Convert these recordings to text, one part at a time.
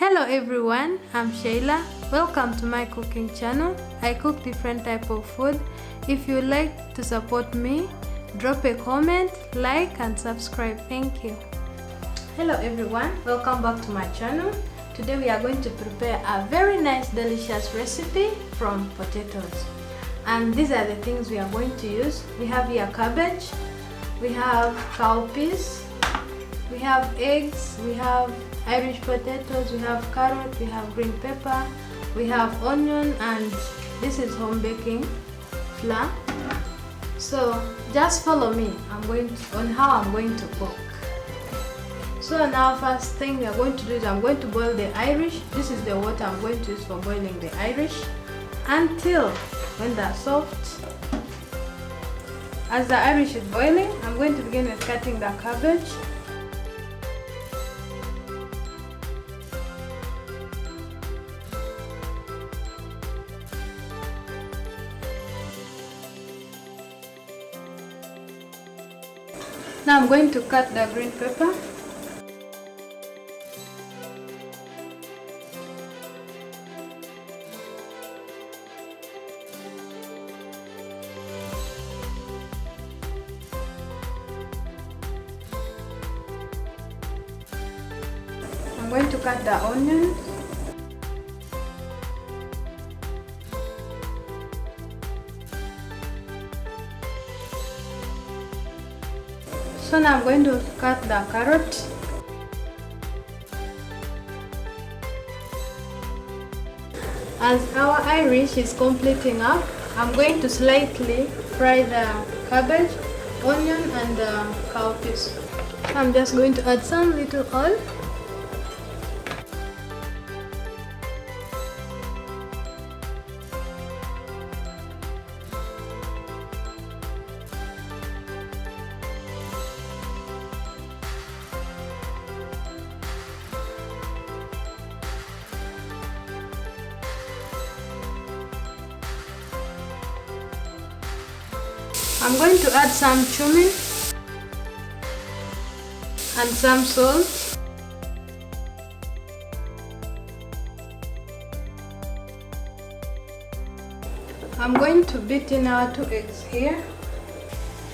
Hello everyone, I'm Shayla. Welcome to my cooking channel. I cook different type of food. If you like to support me, drop a comment, like and subscribe. Thank you. Hello everyone, welcome back to my channel. Today we are going to prepare a very nice delicious recipe from potatoes. And these are the things we are going to use. We have here cabbage, we have cowpeas, we have eggs, we have Irish potatoes, we have carrot, we have green pepper, we have onion, and this is home baking flour. So just follow me on how I'm going to cook. So now first thing we are going to do is I'm going to boil the Irish. This is the water I'm going to use for boiling the Irish until when they're soft. As the Irish is boiling, I'm going to begin with cutting the cabbage. Now I'm going to cut the green pepper. I'm going to cut the onions. So now I'm going to cut the carrot. As our Irish is completing up, I'm going to slightly fry the cabbage, onion and the cowpeas. I'm just going to add some little oil. I'm going to add some cumin and some salt. I'm going to beat in our 2 eggs here.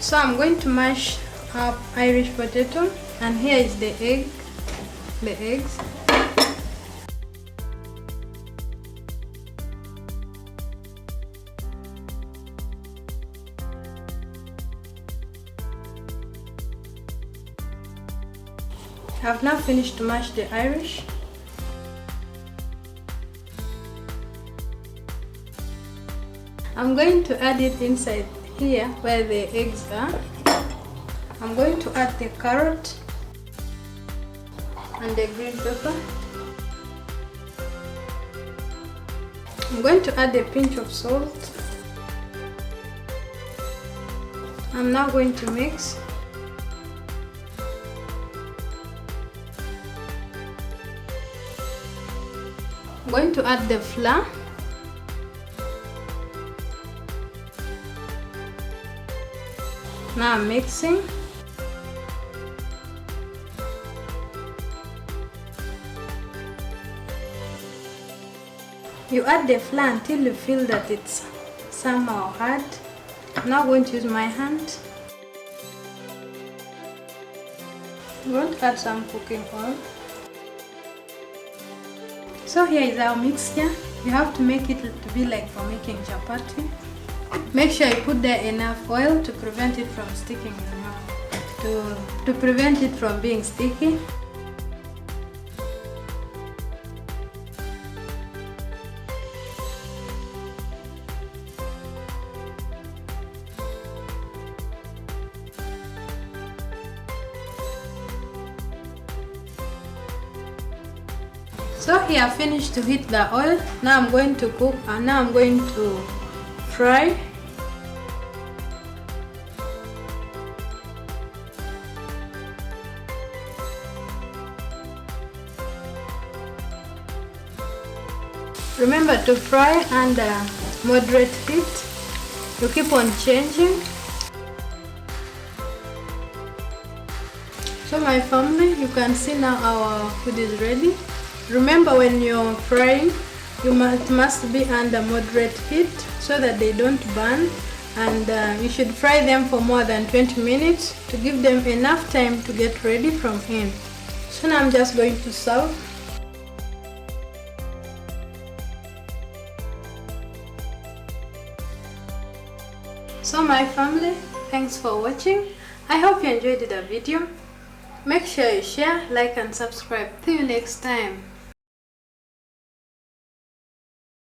So I'm going to mash up Irish potato, and here is the eggs. I've now finished to mash the Irish. I'm going to add it inside here where the eggs are. I'm going to add the carrot and the green pepper. I'm going to add a pinch of salt. I'm now going to mix. I'm going to add the flour. Now I'm mixing. You add the flour until you feel that it's somehow hard. I'm now going to use my hand. I'm going to add some cooking oil. So here is our mixture. You have to make it to be like for making chapati. Make sure you put there enough oil to prevent it from sticking in your mouth, to prevent it from being sticky. So here I finished to heat the oil. Now I'm going to cook, and now I'm going to fry. Remember to fry under moderate heat. You keep on changing. So my family, you can see now our food is ready. Remember, when you're frying, it must be under moderate heat so that they don't burn, and you should fry them for more than 20 minutes to give them enough time to get ready from in. So now I'm just going to serve. So my family, thanks for watching. I hope you enjoyed the video. Make sure you share, like and subscribe. See you next time.